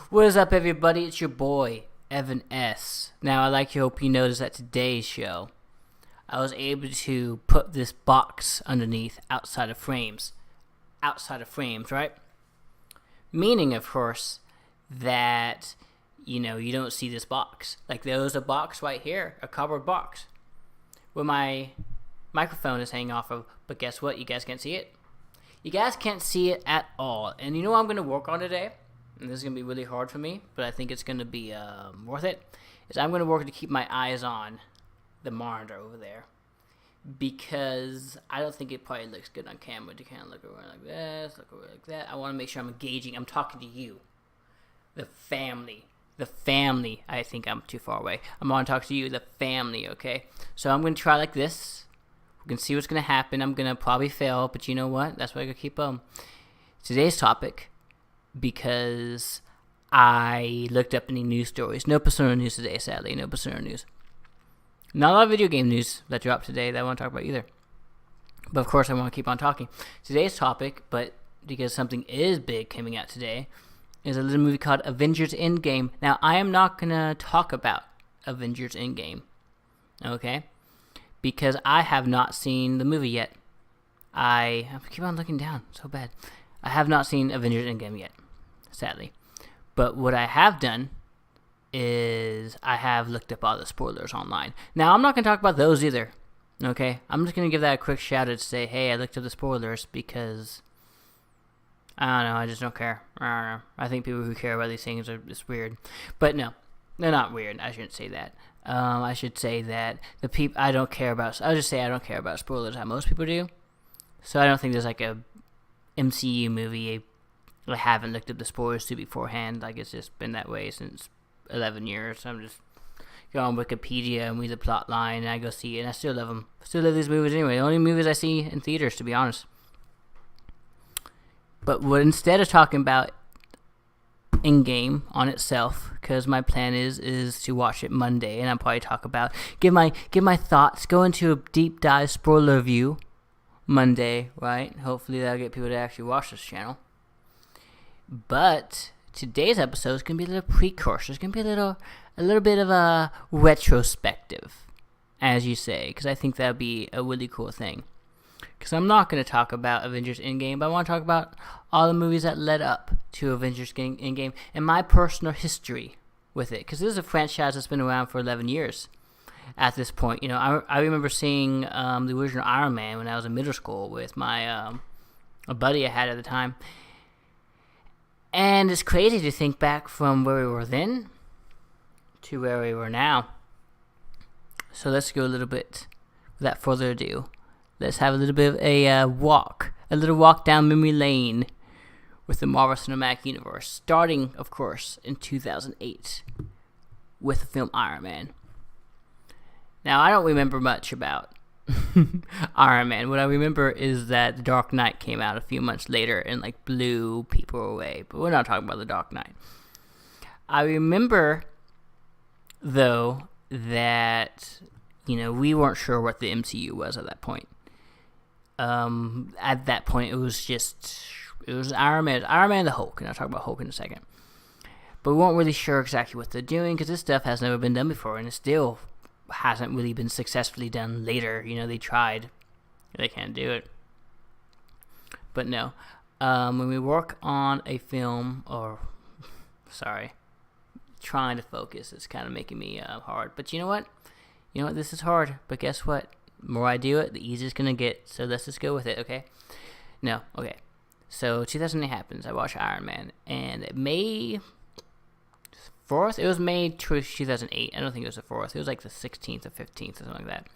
What is up, everybody? It's your boy, Evan S. Now, hope you noticed that today's show, I was able to put this box underneath outside of frames. Outside of frames, right? Meaning, of course, that, you don't see this box. Like, there's a box right here, a cardboard box, where my microphone is hanging off of, but guess what? You guys can't see it. You guys can't see it at all. And you know what I'm going to work on today? And this is going to be really hard for me, but I think it's going to be worth it, is I'm going to work to keep my eyes on the monitor over there. Because I don't think it probably looks good on camera to kind of look around like this, look around like that. I want to make sure I'm engaging. I'm talking to you, the family. The family. I think I'm too far away. I'm going to talk to you, the family, okay? So I'm going to try like this. We can see what's going to happen. I'm going to probably fail, but you know what? That's why I got to keep today's topic, because I looked up any news stories. No Persona news today, sadly. No Persona news. Not a lot of video game news that dropped today that I want to talk about either. But of course, I want to keep on talking. Today's topic, but because something is big coming out today, is a little movie called Avengers Endgame. Now, I am not going to talk about Avengers Endgame, okay? Because I have not seen the movie yet. I keep on looking down. So bad. I have not seen Avengers Endgame yet, sadly. But what I have done is I have looked up all the spoilers online. Now, I'm not going to talk about those either, okay? I'm just going to give that a quick shout out to say, hey, I looked up the spoilers because, I don't know, I just don't care. I think people who care about these things are just weird. But no, they're not weird. I shouldn't say that. I should say that the people I don't care about, I'll just say I don't care about spoilers how most people do. So I don't think there's like a MCU movie I haven't looked up the spoilers to beforehand. Like, it's just been that way since 11 years. So I'm just go on Wikipedia and read the plot line, and I go see it, and I still love them. Still love these movies anyway. The only movies I see in theaters, to be honest. But instead of talking about Endgame on itself, because my plan is to watch it Monday, and I'll probably talk about give my thoughts, go into a deep dive spoiler review Monday, right? Hopefully that'll get people to actually watch this channel. But today's episode is gonna be a little precursor. It's gonna be a little bit of a retrospective, as you say, because I think that'd be a really cool thing. Because I'm not gonna talk about Avengers Endgame, but I want to talk about all the movies that led up to Avengers Endgame and my personal history with it. Because this is a franchise that's been around for 11 years. At this point, I remember seeing the original Iron Man when I was in middle school with my a buddy I had at the time. And it's crazy to think back from where we were then to where we were now. So let's go a little bit, without further ado, let's have a little bit of a little walk down memory lane with the Marvel Cinematic Universe, starting, of course, in 2008 with the film Iron Man. Now, I don't remember much about Iron Man. What I remember is that The Dark Knight came out a few months later and blew people away. But we're not talking about The Dark Knight. I remember, though, that we weren't sure what the MCU was at that point. At that point, it was Iron Man and the Hulk, and I'll talk about Hulk in a second. But we weren't really sure exactly what they're doing because this stuff has never been done before, and it still hasn't really been successfully done later. They tried. They can't do it. But no. When we work on a film, trying to focus, it's kind of making me hard. But you know what? This is hard. But guess what? The more I do it, the easier it's going to get. So let's just go with it, okay? No, okay. So 2008 happens. I watch Iron Man. And May 4th? It was May 2008. I don't think it was the 4th. It was like the 16th or 15th or something like that.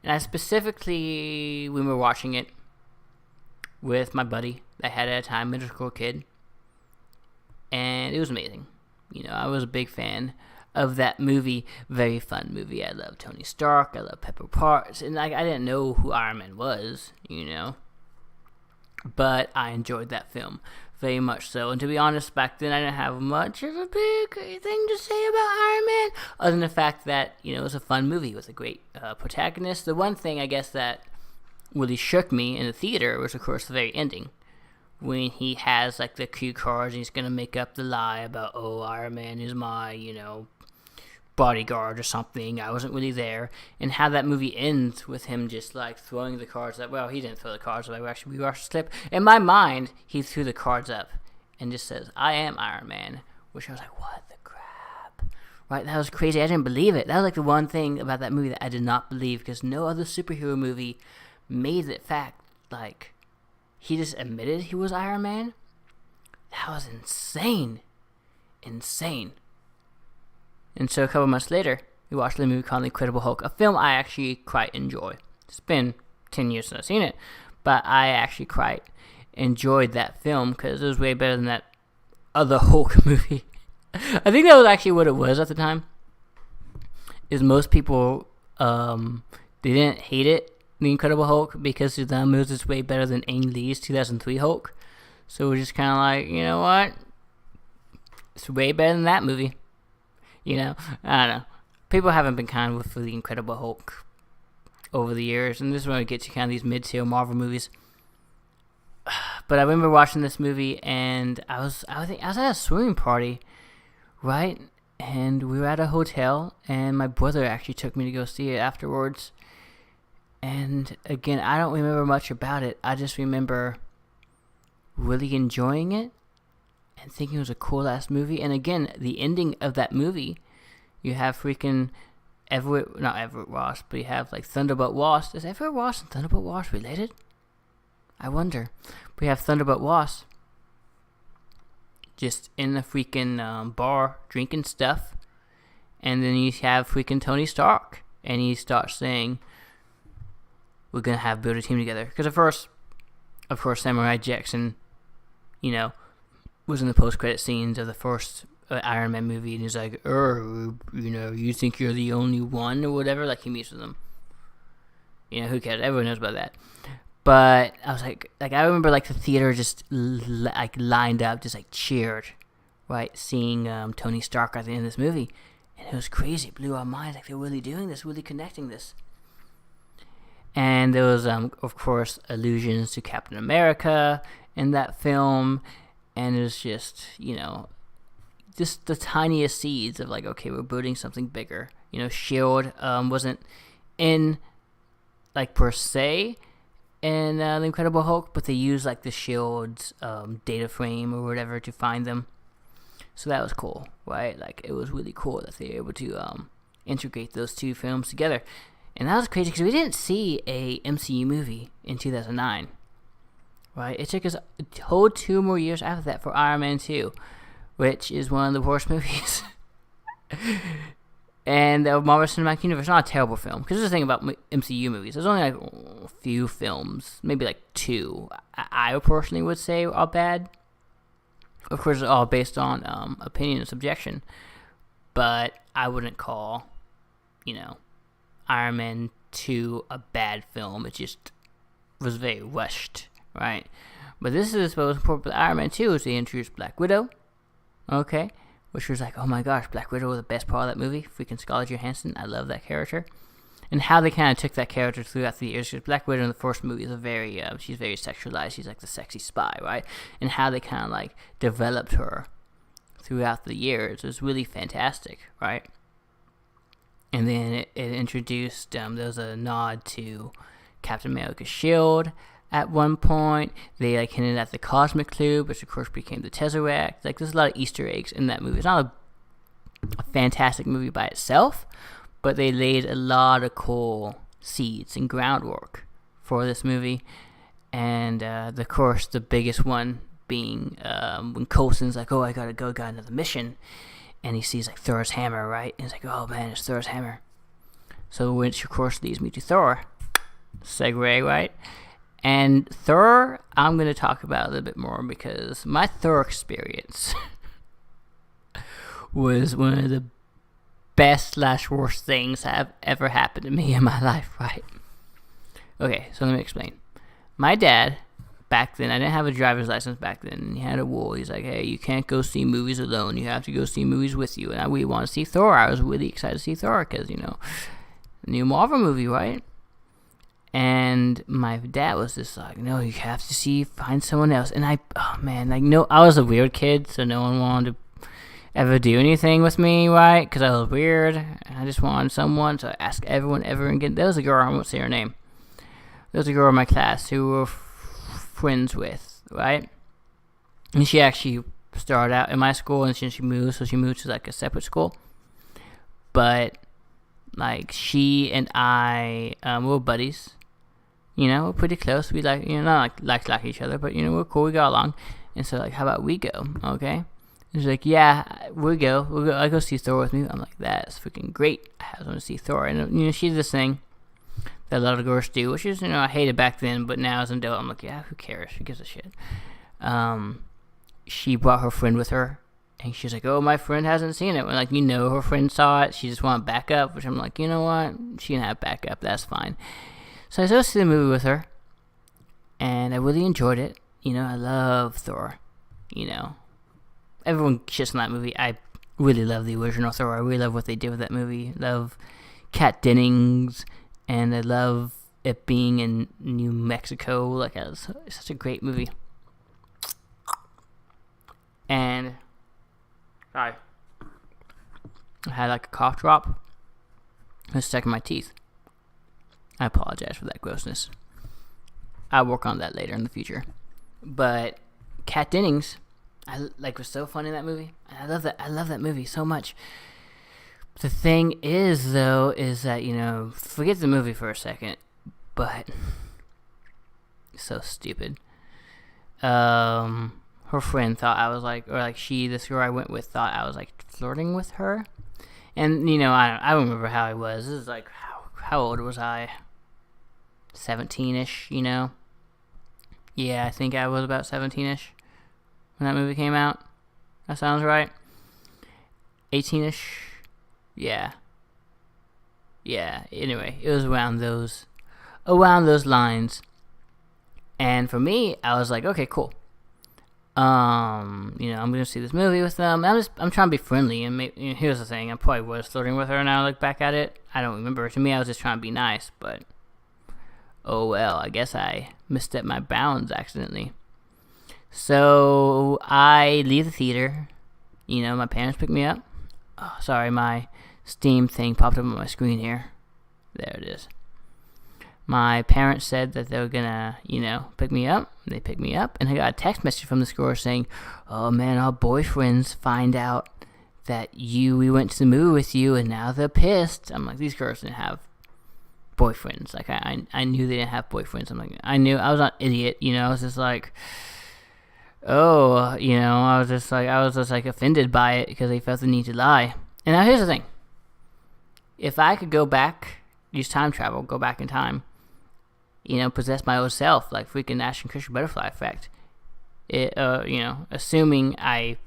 And I specifically, when we were watching it with my buddy I had at a time, middle school kid. And it was amazing. I was a big fan of that movie. Very fun movie. I love Tony Stark. I love Pepper Potts. And I didn't know who Iron Man was, But I enjoyed that film. Very much so. And to be honest, back then I didn't have much of a big thing to say about Iron Man, other than the fact that, it was a fun movie with a great protagonist. The one thing, I guess, that really shook me in the theater was, of course, the very ending, when he has like the cue cards and he's gonna make up the lie about, oh, Iron Man is my, bodyguard or something. I wasn't really there. And how that movie ends with him just like throwing the cards up. Well, he didn't throw the cards away. We watched the clip. In my mind, he threw the cards up and just says, I am Iron Man. Which I was like, what the crap? Right? That was crazy. I didn't believe it. That was like the one thing about that movie that I did not believe, because no other superhero movie made that fact. Like, he just admitted he was Iron Man. That was insane. Insane. And so a couple months later, we watched the movie called The Incredible Hulk, a film I actually quite enjoy. It's been 10 years since I've seen it, but I actually quite enjoyed that film because it was way better than that other Hulk movie. I think that was actually what it was at the time. Is most people, they didn't hate it, The Incredible Hulk, because to them it was just way better than Ang Lee's 2003 Hulk. So we're just kind of like, you know what? It's way better than that movie. I don't know. People haven't been kind with The Incredible Hulk over the years, and this is when we get to kind of these mid-tier Marvel movies. But I remember watching this movie, and I was at a swimming party, right? And we were at a hotel, and my brother actually took me to go see it afterwards. And again, I don't remember much about it. I just remember really enjoying it and thinking it was a cool-ass movie. And again, the ending of that movie, you have freaking not Everett Ross, but you have like Thunderbolt Ross. Is Everett Ross and Thunderbolt Ross related? I wonder. We have Thunderbolt Ross just in the freaking bar drinking stuff. And then you have freaking Tony Stark. And he starts saying, we're going to build a team together. Because of course, Samuel Jackson, was in the post-credit scenes of the first Iron Man movie, and he's like, you think you're the only one or whatever? Like, he meets with them. Who cares? Everyone knows about that. But I was like I remember like the theater just like lined up, just like cheered, right? Seeing Tony Stark at the end of this movie, and it was crazy. It blew our minds. Like, they're really doing this, really connecting this. And there was, of course, allusions to Captain America in that film. And it was just, just the tiniest seeds of like, okay, we're building something bigger. S.H.I.E.L.D. Wasn't in, like, per se in The Incredible Hulk, but they used like the S.H.I.E.L.D's data frame or whatever to find them. So that was cool, right? Like, it was really cool that they were able to integrate those two films together. And that was crazy because we didn't see a MCU movie in 2009. Right? It took us a whole 2 more years after that for Iron Man 2, which is one of the worst movies. And the Marvel Cinematic Universe is not a terrible film. Because there's the thing about MCU movies. There's only like a few films, maybe like 2, I personally would say are bad. Of course, it's all based on opinion and subjection. But I wouldn't call, Iron Man 2 a bad film. It just was very rushed. Right, but this is supposed to support Iron Man 2 is they introduced Black Widow, okay, which was like, oh my gosh, Black Widow was the best part of that movie. Freaking Scarlett Johansson, I love that character, and how they kind of took that character throughout the years. Because Black Widow in the first movie is she's very sexualized. She's like the sexy spy, right? And how they kind of like developed her throughout the years was really fantastic, right? And then it introduced there was a nod to Captain America's shield. At one point, they like hinted at the Cosmic Cube, which of course became the Tesseract. Like, there's a lot of Easter eggs in that movie. It's not a fantastic movie by itself, but they laid a lot of cool seeds and groundwork for this movie. And of course, the biggest one being when Coulson's like, "Oh, I gotta go, got another mission," and he sees like Thor's hammer, right? And he's like, "Oh man, it's Thor's hammer." So, which of course leads me to Thor. Segue, right? And Thor, I'm going to talk about a little bit more because my Thor experience was one of the best/worst things that have ever happened to me in my life, right? Okay, so let me explain. My dad, back then, I didn't have a driver's license back then, and he had a rule. He's like, hey, you can't go see movies alone. You have to go see movies with you. And I really want to see Thor. I was really excited to see Thor because, new Marvel movie, right? And my dad was just like, no, you have to find someone else. And I was a weird kid, so no one wanted to ever do anything with me, right? Because I was weird, and I just wanted someone, so I asked everyone ever again. There was a girl, I won't say her name. There was a girl in my class who we were friends with, right? And she actually started out in my school, and she moved, so she moved to like a separate school. But like she and I, we were buddies. You know, we're pretty close. We not like each other, but we're cool. We got along. And so like, how about we go? Okay. And she's like, yeah, we'll go. I go see Thor with me. I'm like, that's freaking great. I want to see Thor. And she's this thing that a lot of girls do, which is, I hated back then, but now as an adult, I'm like, yeah, who cares? Who gives a shit? She brought her friend with her, and she's like, oh, my friend hasn't seen it. Like, her friend saw it. She just wanted backup, which I'm like, you know what? She can have backup. That's fine. So I saw the movie with her, and I really enjoyed it. I love Thor. Everyone shits on that movie. I really love the original Thor. I really love what they did with that movie. Love Kat Dennings, and I love it being in New Mexico. Like, it's such a great movie. And I had like a cough drop. I was stuck in my teeth. I apologize for that grossness. I'll work on that later in the future. But Kat Dennings, was so funny in that movie. I love that movie so much. The thing is, though, is that, forget the movie for a second, but so stupid. Her friend thought I was this girl I went with thought I was like flirting with her. And, I don't remember how I was. This is like, how old was I? 17-ish, Yeah, I think I was about 17-ish when that movie came out. That sounds right. 18-ish. Yeah. Anyway, it was around those lines. And for me, I was like, okay, cool. I'm gonna see this movie with them. I'm trying to be friendly, and here's the thing: I probably was flirting with her. Now I look back at it, I don't remember. To me, I was just trying to be nice, but oh well. I guess I misstepped my bounds accidentally. So I leave the theater. My parents pick me up. Oh, sorry, my Steam thing popped up on my screen here. There it is. My parents said that they were gonna, pick me up. They picked me up, and I got a text message from the school saying, oh man, our boyfriends find out that we went to the movie with you, and now they're pissed. I'm like, these girls didn't have boyfriends. Like, I knew they didn't have boyfriends. I'm like, I knew, I was not an idiot, I was just like, I was just like offended by it because they felt the need to lie. And now here's the thing. If I could go back, use time travel, go back in time, possess my old self, like freaking Ashton Kutcher butterfly effect. Assuming I,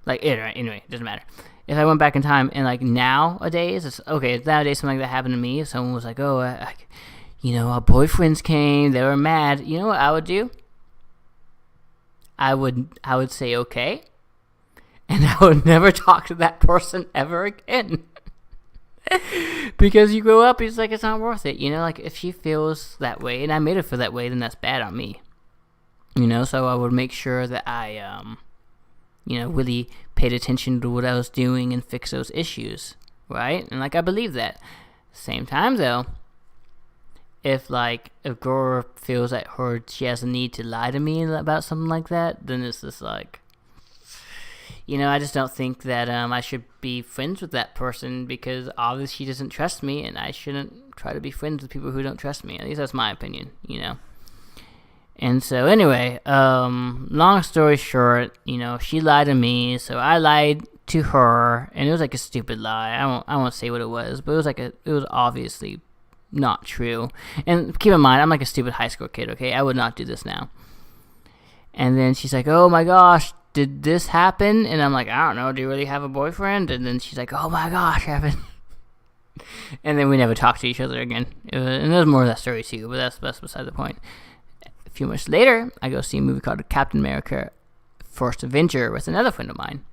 anyway, it doesn't matter. If I went back in time and nowadays, nowadays something like that happened to me. If someone was like, oh, our boyfriends came, they were mad. You know what I would do? I would say okay, and I would never talk to that person ever again. Because you grow up, it's like, it's not worth it, if she feels that way, and I made her feel that way, then that's bad on me, so I would make sure that I, really paid attention to what I was doing and fix those issues, right, and I believe that. Same time, though, if a girl feels like she has a need to lie to me about something like that, then it's just like, I just don't think that I should be friends with that person because obviously she doesn't trust me, and I shouldn't try to be friends with people who don't trust me. At least that's my opinion, And so anyway, long story short, she lied to me, so I lied to her, and it was like a stupid lie. I won't say what it was, but it was obviously not true. And keep in mind, I'm like a stupid high school kid, okay? I would not do this now. And then she's like, oh my gosh, did this happen? And I'm like, I don't know, do you really have a boyfriend? And then she's like, oh my gosh, Evan. And then we never talked to each other again. And there's more of that story too, but that's beside the point. A few months later, I go see a movie called Captain America First Avenger with another friend of mine.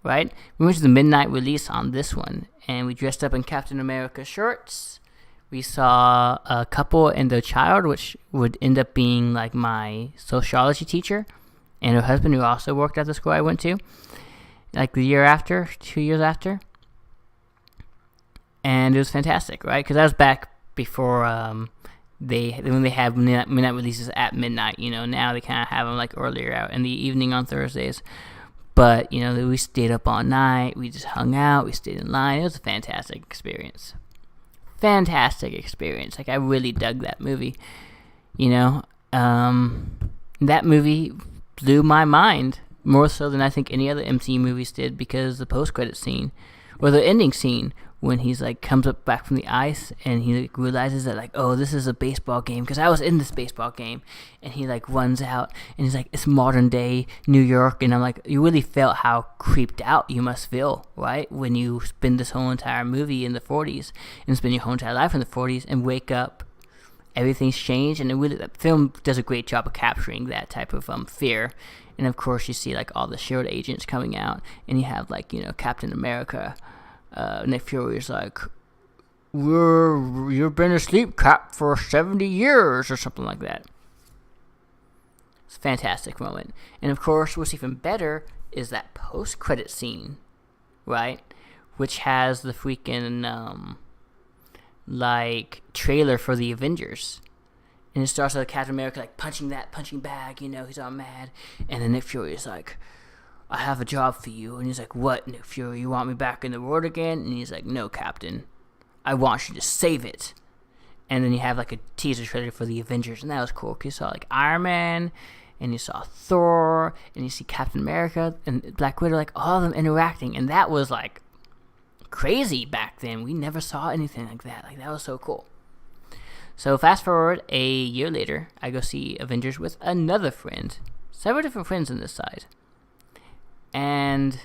Right? We went to the midnight release on this one, and we dressed up in Captain America shirts. We saw a couple and their child, which would end up being like my sociology teacher, and her husband, who also worked at the school I went to, like the year after, 2 years after. And it was fantastic, right? Because I was back before when they had midnight releases at midnight. Now they kind of have them like earlier out in the evening on Thursdays. But we stayed up all night. We just hung out. We stayed in line. It was a fantastic experience. Like, I really dug that movie. That movie blew my mind more so than I think any other MCU movies did, because the post-credit scene, or the ending scene, when he's like comes up back from the ice and he like realizes that, like, oh, this is a baseball game, because I was in this baseball game, and he like runs out and he's like, it's modern day New York, and I'm like, you really felt how creeped out you must feel, right, when you spend this whole entire movie in the 40s and spend your whole entire life in the 40s and wake up, everything's changed. And it really, that film does a great job of capturing that type of fear. And of course you see like all the SHIELD agents coming out, and you have like Captain America. Nick Fury is like, you've been asleep, Cap, for 70 years or something like that. It's a fantastic moment. And of course, what's even better is that post-credit scene, right? Which has the freaking, like, trailer for the Avengers. And it starts with Captain America, like, punching bag, he's all mad. And then Nick Fury is like, I have a job for you. And he's like, what, Nick Fury? You want me back in the world again? And he's like, no, Captain. I want you to save it. And then you have like a teaser trailer for the Avengers. And that was cool, because you saw like Iron Man, and you saw Thor, and you see Captain America and Black Widow, like all of them interacting. And that was like crazy back then. We never saw anything like that. Like, that was so cool. So fast forward a year later, I go see Avengers with another friend. Several different friends on this side. And,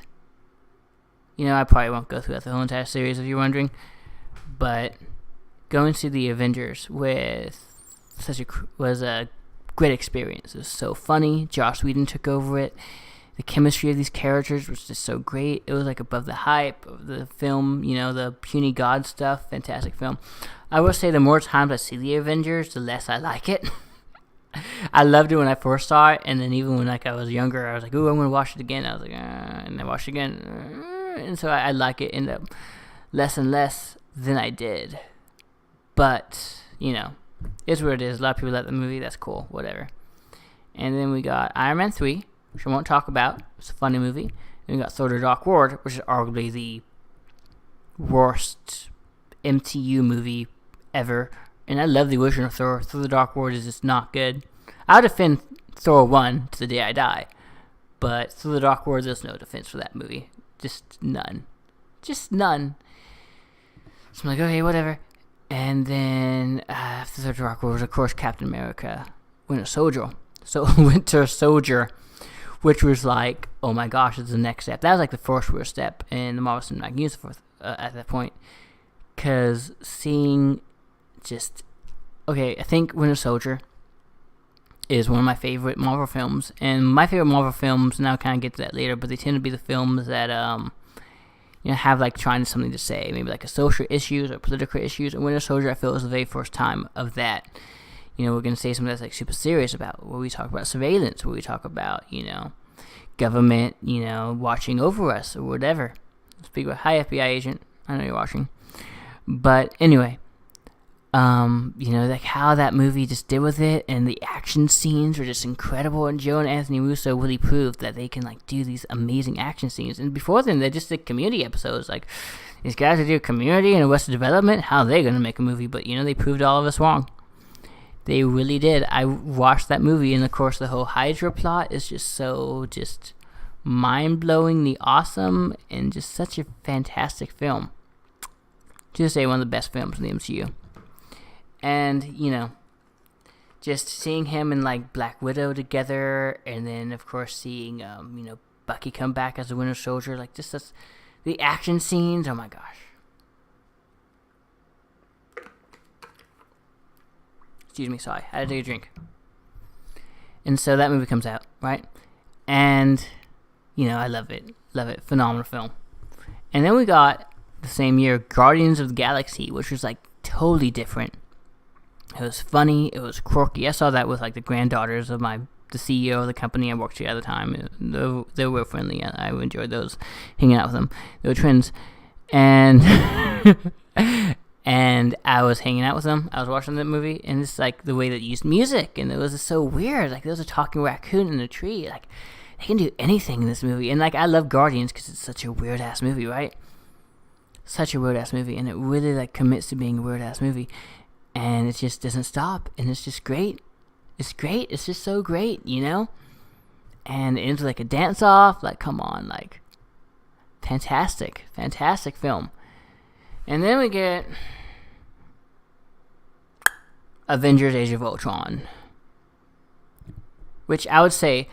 I probably won't go through the whole entire series if you're wondering, but going to the Avengers with was a great experience. It was so funny. Joss Whedon took over it. The chemistry of these characters was just so great. It was like above the hype of the film, the puny god stuff. Fantastic film. I will say the more times I see the Avengers, the less I like it. I loved it when I first saw it, and then even when I was younger, I was like, ooh, I'm going to watch it again. I was like, and I watched it again. And so I like it in less and less than I did. But, it's what it is. A lot of people like the movie. That's cool. Whatever. And then we got Iron Man 3, which I won't talk about. It's a funny movie. Then we got Thor: The Dark World, which is arguably the worst MCU movie ever. And I love the original Thor. Thor: The Dark World is just not good. I would defend Thor 1 to the day I die. But Thor: The Dark World, there's no defense for that movie. Just none. So I'm like, okay, whatever. And then after Thor: The Dark World was, of course, Captain America, Winter Soldier. Winter Soldier, which was like, oh my gosh, it's the next step. That was like the first real step in the Marvel Cinematic Universe at that point. Because seeing I think Winter Soldier is one of my favorite Marvel films, and my favorite Marvel films, and I'll kind of get to that later, but they tend to be the films that have like trying something to say, maybe like a social issues or political issues. And Winter Soldier, I feel, was the very first time of that. We're gonna say something that's like super serious about, where we talk about surveillance, where we talk about government watching over us or whatever. Speak about, hi FBI agent, I know you're watching, but anyway. Like how that movie just did with it, and the action scenes were just incredible, and Joe and Anthony Russo really proved that they can like do these amazing action scenes. And before then, they just did Community episodes. Like, these guys that do Community and Arrested Development, how are they gonna make a movie? But they proved all of us wrong. They really did. I watched that movie, and of course the whole Hydra plot is just mind-blowingly awesome, and just such a fantastic film. To say one of the best films in the MCU. And, just seeing him and, like, Black Widow together, and then, of course, seeing, Bucky come back as the Winter Soldier, like, just the action scenes, oh my gosh. Excuse me, sorry, I had to take a drink. And so that movie comes out, right? And, I love it, phenomenal film. And then we got, the same year, Guardians of the Galaxy, which was, like, totally different. It was funny. It was quirky. I saw that with like the granddaughters of the CEO of the company I worked at the time. They were friendly. I enjoyed those, hanging out with them. They were twins, and and I was hanging out with them. I was watching that movie, and it's like the way that used music, and it was just so weird. Like there was a talking raccoon in a tree. Like they can do anything in this movie, and like I love Guardians because it's such a weird ass movie, right? Such a weird ass movie, and it really like commits to being a weird ass movie, and it just doesn't stop, and it's just great. It's great. It's just so great, you know? And it ends like a dance-off. Like, come on. Like, fantastic. Fantastic film. And then we get Avengers Age of Ultron. Which I would say,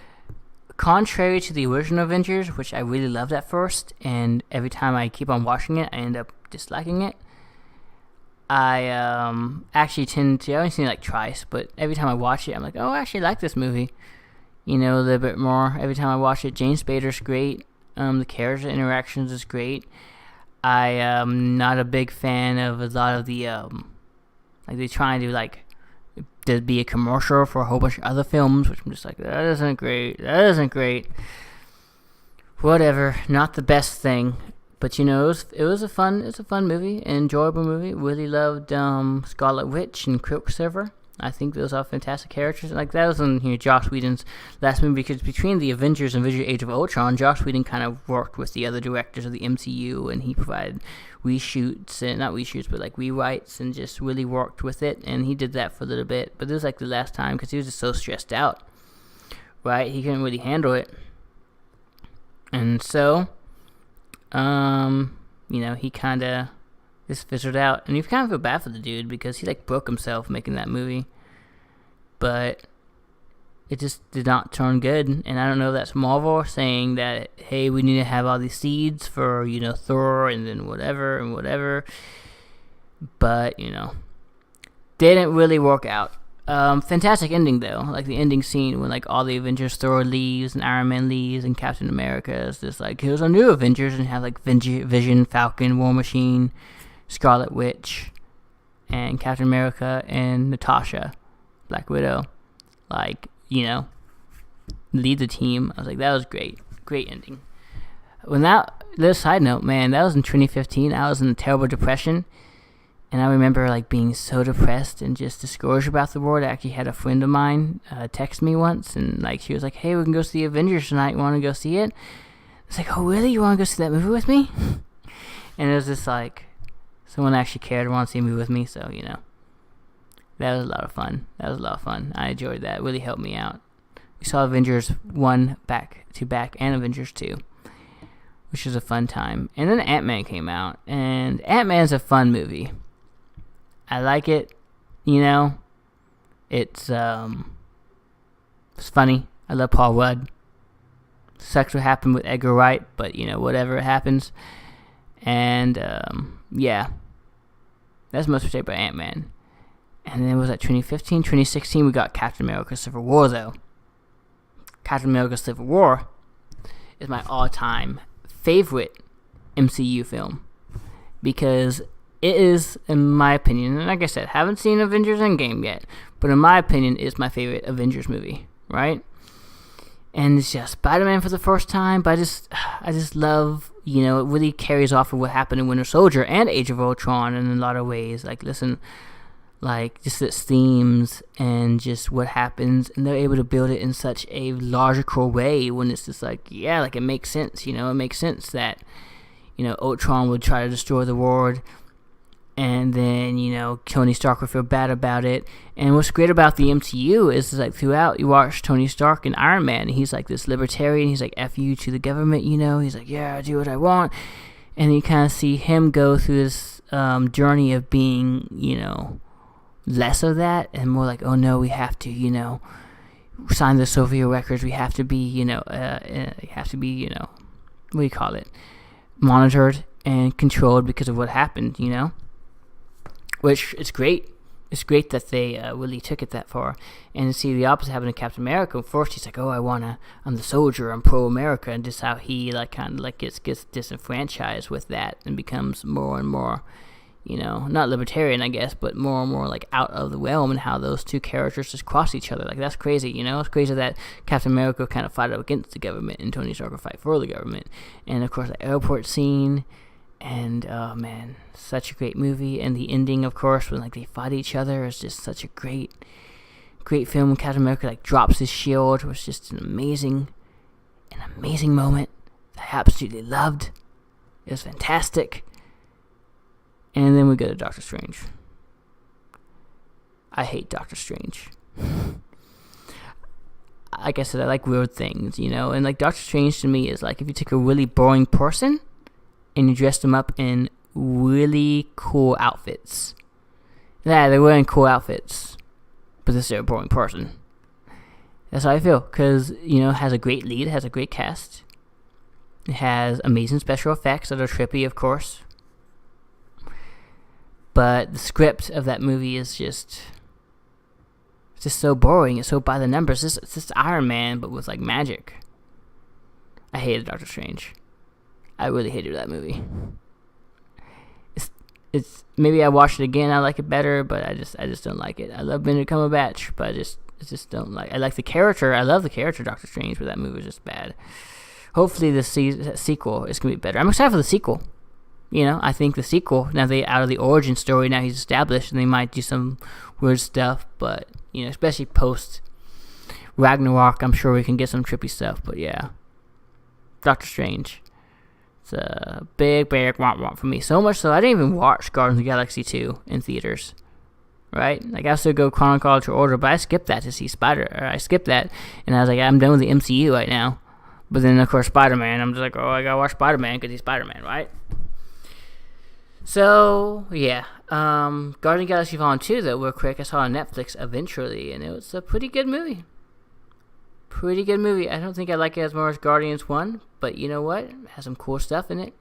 contrary to the original Avengers, which I really loved at first, and every time I keep on watching it, I end up disliking it. I actually tend to, I haven't seen it like twice, but every time I watch it, I'm like, oh, I actually like this movie, you know, a little bit more. Every time I watch it, James Spader's great. The character interactions is great. I am not a big fan of a lot of the, like they try and do like, to be a commercial for a whole bunch of other films, which I'm just like, that isn't great. Whatever, not the best thing. But you know, it was a fun movie, an enjoyable movie. Really loved Scarlet Witch and Quicksilver. I think those are fantastic characters. Like that was in Joss Whedon's last movie, because between the Avengers and Avengers Age of Ultron, Joss Whedon kind of worked with the other directors of the MCU, and he provided reshoots and not reshoots, but like rewrites, and just really worked with it. And he did that for a little bit, but this was like the last time because he was just so stressed out, right? He couldn't really handle it, and so. You know, he kind of just fizzled out, and you kind of feel bad for the dude because he like broke himself making that movie, but it just did not turn good. And I don't know if that's Marvel saying that, hey, we need to have all these seeds for, you know, Thor and then whatever, but you know, didn't really work out. Fantastic ending though, like the ending scene when like all the Avengers, Thor leaves and Iron Man leaves and Captain America is just like, here's our new Avengers, and have like Vision, Falcon, War Machine, Scarlet Witch, and Captain America and Natasha, Black Widow, like, you know, lead the team. I was like, that was great ending. When that, little side note, man, that was in 2015. I was in a terrible depression. And I remember like being so depressed and just discouraged about the world. I actually had a friend of mine text me once, and like she was like, hey, we can go see Avengers tonight. You want to go see it? It's like, oh, really? You want to go see that movie with me? And it was just like, someone actually cared and wanted to see a movie with me. So, you know, that was a lot of fun. I enjoyed that. It really helped me out. We saw Avengers 1 back to back and Avengers 2, which was a fun time. And then Ant-Man came out, and Ant-Man's a fun movie. I like it, you know. It's funny. I love Paul Rudd. Sucks what happened with Edgar Wright, but you know, whatever, it happens. And yeah, that's most say about Ant-Man. And then was that 2015, 2016? We got Captain America: Civil War though. Captain America: Civil War is my all-time favorite MCU film because it is, in my opinion, and like I said, haven't seen Avengers Endgame yet, but in my opinion, it's my favorite Avengers movie, right? And it's just Spider-Man for the first time, but I just love, you know, it really carries off of what happened in Winter Soldier and Age of Ultron in a lot of ways. Like, listen, like, just its themes and just what happens, and they're able to build it in such a logical way when it's just like, yeah, like, it makes sense, you know, it makes sense that, you know, Ultron would try to destroy the world, and then, you know, Tony Stark would feel bad about it. And what's great about the MCU is like throughout you watch Tony Stark and Iron Man, he's like this libertarian, he's like F you to the government, you know, he's like, yeah, I do what I want. And you kind of see him go through this journey of being, you know, less of that and more like, oh no, we have to, you know, sign the Soviet records, we have to be, you know, what do you call it, monitored and controlled because of what happened, you know. Which is great. It's great that they really took it that far. And to see the opposite happen to Captain America. First, he's like, "Oh, I'm the soldier. I'm pro-America," and just how he like kind of like gets disenfranchised with that and becomes more and more, not libertarian, I guess, but more and more like out of the realm, and how those two characters just cross each other. Like, that's crazy, It's crazy that Captain America kind of fight against the government and Tony Stark will fight for the government. And of course, the airport scene, and oh man, such a great movie. And the ending, of course, when like they fight each other, is just such a great film. Captain America like drops his shield. It was just an amazing moment that I absolutely loved. It was fantastic. And then we go to Doctor Strange. I hate Doctor Strange. Like I said, I like weird things, And like Doctor Strange to me is like if you take a really boring person and you dress them up in really cool outfits. Yeah, they're wearing cool outfits, but this is a boring person. That's how I feel, because, it has a great lead, it has a great cast. It has amazing special effects that are trippy, of course. But the script of that movie is just so boring. It's so by the numbers. It's just Iron Man, but with like magic. I hated Doctor Strange. I really hated that movie. It's maybe I watched it again, I like it better, but I just don't like it. I love Benedict Cumberbatch, but I just don't like. I like the character. I love the character Doctor Strange, but that movie was just bad. Hopefully the sequel is gonna be better. I'm excited for the sequel. I think the sequel, now they out of the origin story, now he's established, and they might do some weird stuff, but, especially post Ragnarok, I'm sure we can get some trippy stuff, but yeah. Doctor Strange. It's a big womp for me. So much so, I didn't even watch Guardians of the Galaxy 2 in theaters. Right? Like, I still go chronological order, but I skipped that to see I skipped that, and I was like, I'm done with the MCU right now. But then, of course, Spider-Man, I'm just like, oh, I gotta watch Spider-Man, because he's Spider-Man, right? So, yeah. Guardians of the Galaxy Vol. 2, though, real quick, I saw on Netflix eventually, and it was a pretty good movie. I don't think I like it as much as Guardians 1, but you know what? It has some cool stuff in it.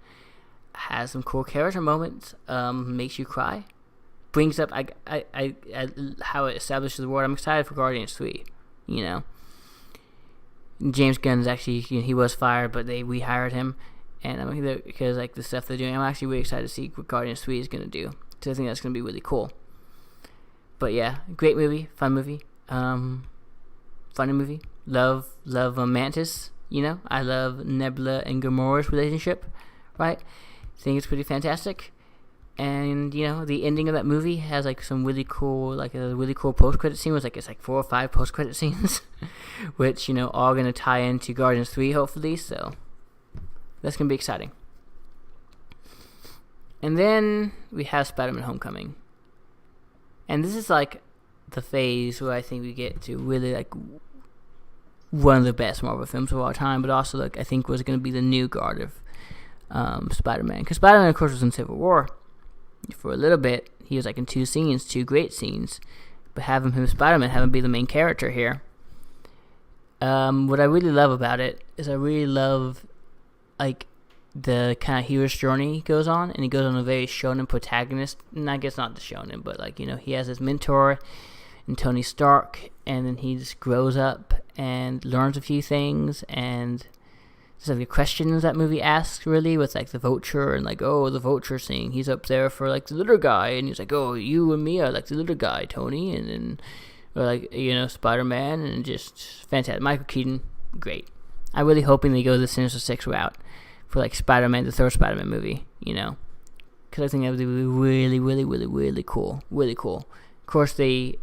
Has some cool character moments. Makes you cry. Brings up how it establishes the world. I'm excited for Guardians 3, James Gunn is actually, he was fired, but we hired him. And because like the stuff they're doing, I'm actually really excited to see what Guardians 3 is going to do. So I think that's going to be really cool. But yeah, great movie, fun movie, funny movie. Love Mantis. I love Nebula and Gamora's relationship. Right, I think it's pretty fantastic. And the ending of that movie has like some really cool, like a really cool post-credit scene. It's like 4 or 5 post-credit scenes, which all going to tie into Guardians 3 hopefully. So that's going to be exciting. And then we have Spider-Man Homecoming. And this is like the phase where I think we get to really like one of the best Marvel films of all time, but also like I think was going to be the new guard of Spider-Man. Because Spider-Man, of course, was in Civil War for a little bit. He was like in 2 great scenes. But having him Spider-Man, having him be the main character here. What I really love about it is I really love like the kind of hero's journey he goes on, and he goes on a very shonen protagonist, and I guess not the shonen, but like he has his mentor in Tony Stark, and then he just grows up and learns a few things, and just like the questions that movie asks really with like the Vulture, and like, oh, the Vulture thing, he's up there for like the little guy, and he's like, oh, you and me are like the little guy, Tony, and then or like Spider-Man, and just fantastic. Michael Keaton, great. I'm really hoping they go the Sinister Six route for like Spider-Man, the third Spider-Man movie, because I think that would be really, really, really, really cool. Really cool. Of course, they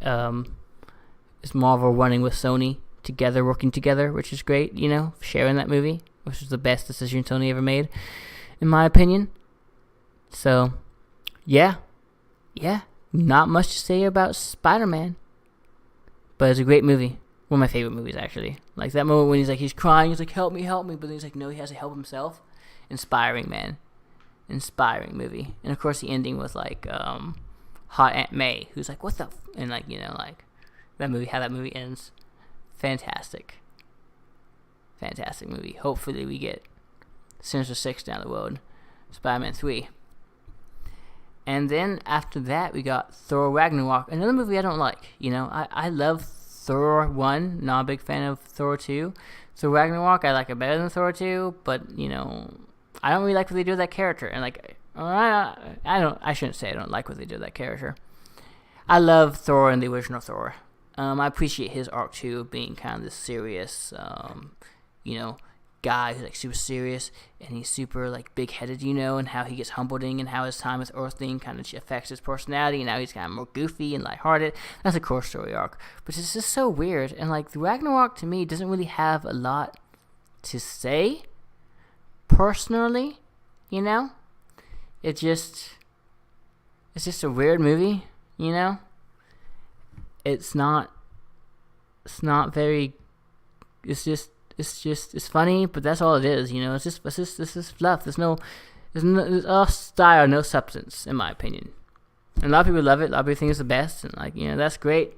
is Marvel running with Sony together, working together, which is great. Sharing that movie, which is the best decision Sony ever made, in my opinion. So, yeah, not much to say about Spider-Man, but it's a great movie. One of my favorite movies, actually. Like that moment when he's crying, he's like, help me, but then he's like, no, he has to help himself. Inspiring, man. Inspiring movie. And of course the ending was like Hot Aunt May, who's like, what the and like that movie, how that movie ends. Fantastic movie. Hopefully we get Sinister Six down the road. Spider-Man 3. And then after that we got Thor Ragnarok, another movie I don't like. I love Thor 1, not a big fan of Thor 2. So Ragnarok, I like it better than Thor 2, but, I don't really like what they do with that character. And, I shouldn't say I don't like what they did with that character. I love Thor and the original Thor. I appreciate his arc too, being kind of this serious, guy who's like super serious and he's super like big-headed, and how he gets humbled and how his time with Earthling kind of affects his personality, and now he's kind of more goofy and lighthearted. That's a core story arc, but it's just so weird. And like the Ragnarok to me doesn't really have a lot to say, personally. It's just a weird movie. It's not very. It's funny, but that's all it is. It's just fluff. There's all style, no substance, in my opinion. And a lot of people love it. A lot of people think it's the best, and that's great.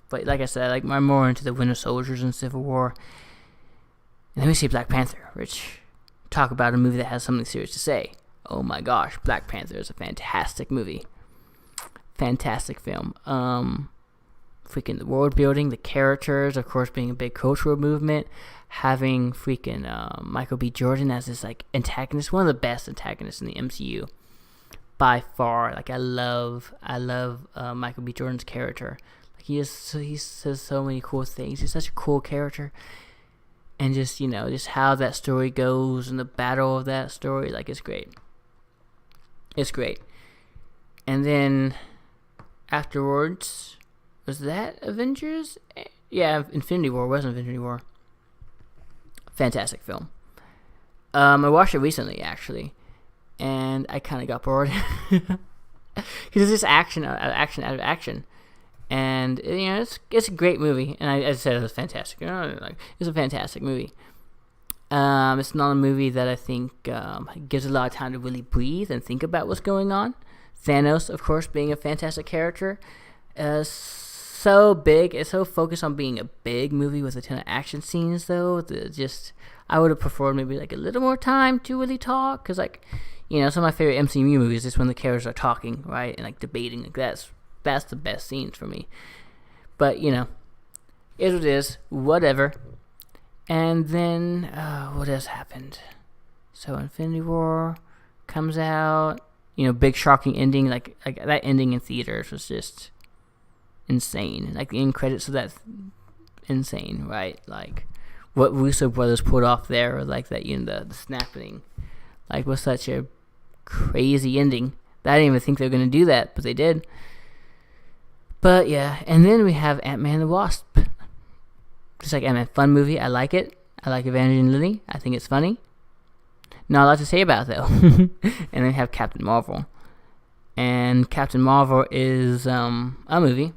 But like I said, I'm more into the Winter Soldiers and Civil War. And then we see Black Panther, which talk about a movie that has something serious to say. Oh my gosh, Black Panther is a fantastic movie. Fantastic film. Freaking the world building, the characters, of course, being a big cultural movement, having freaking Michael B. Jordan as this antagonist, one of the best antagonists in the MCU by far. I love Michael B. Jordan's character. He says so many cool things. He's such a cool character, and just how that story goes and the battle of that story, it's great. It's great. And then afterwards. Was that Avengers? Yeah, Infinity War. Wasn't Infinity War. Fantastic film. I watched it recently, actually, and I kind of got bored because it's just action out of action, and it's a great movie. And I said it was fantastic. It's a fantastic movie. It's not a movie that I think gives a lot of time to really breathe and think about what's going on. Thanos, of course, being a fantastic character. So big. It's so focused on being a big movie with a ton of action scenes, though. I would have preferred maybe a little more time to really talk, because some of my favorite MCU movies is when the characters are talking, right, and debating. That's the best scenes for me. But is what it is. Whatever. And then what else happened? So Infinity War comes out. Big shocking ending. Like that ending in theaters was just insane. The end credits of that, insane, right? What Russo brothers pulled off there, or that the snapping, was such a crazy ending that I didn't even think they were gonna do that, but they did. But yeah, and then we have Ant-Man and the Wasp. Just Ant-Man, fun movie. I like it. I like Evangeline Lilly. I think it's funny. Not a lot to say about it, though. And then we have Captain Marvel. And Captain Marvel is a movie.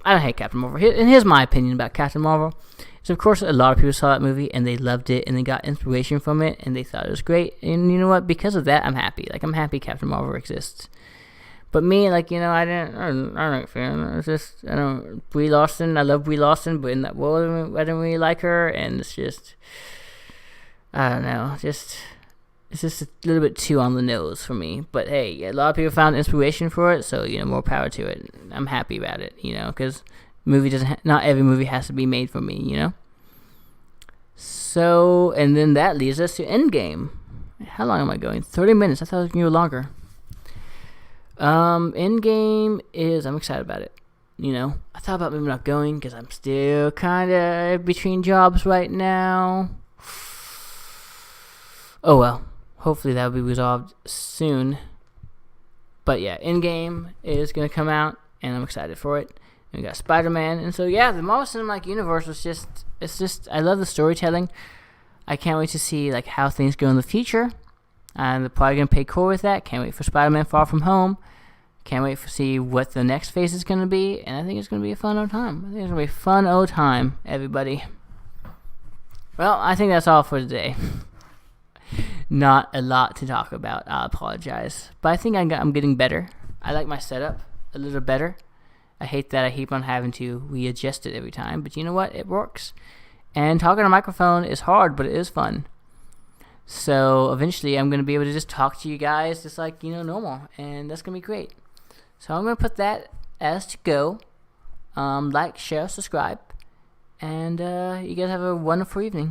I don't hate Captain Marvel. And here's my opinion about Captain Marvel. So, of course, a lot of people saw that movie, and they loved it, and they got inspiration from it, and they thought it was great. And you know what? Because of that, I'm happy. I'm happy Captain Marvel exists. But me, I'm not a fan. It's just, Brie Larson, I love Brie Larson, but in that world, I don't really like her, and it's just, I don't know, it's just a little bit too on the nose for me. But hey, a lot of people found inspiration for it, so more power to it. I'm happy about it, because not every movie has to be made for me, So, and then that leads us to Endgame. How long am I going? 30 minutes. I thought it was going to go longer. Endgame is, I'm excited about it. I thought about maybe not going because I'm still kind of between jobs right now. Oh well. Hopefully that will be resolved soon. But yeah, Endgame is going to come out, and I'm excited for it. And we got Spider-Man. And so yeah, the Marvel Cinematic Universe was I love the storytelling. I can't wait to see how things go in the future. And they're probably going to pay cool with that. Can't wait for Spider-Man Far From Home. Can't wait to see what the next phase is going to be. And I think it's going to be a fun old time. Everybody. Well, I think that's all for today. Not a lot to talk about. I apologize. But I think I'm getting better. I like my setup a little better. I hate that I keep on having to readjust it every time. But you know what? It works. And talking on a microphone is hard, but it is fun. So eventually I'm going to be able to just talk to you guys just normal. And that's going to be great. So I'm going to put that as to go. Like, share, subscribe. And you guys have a wonderful evening.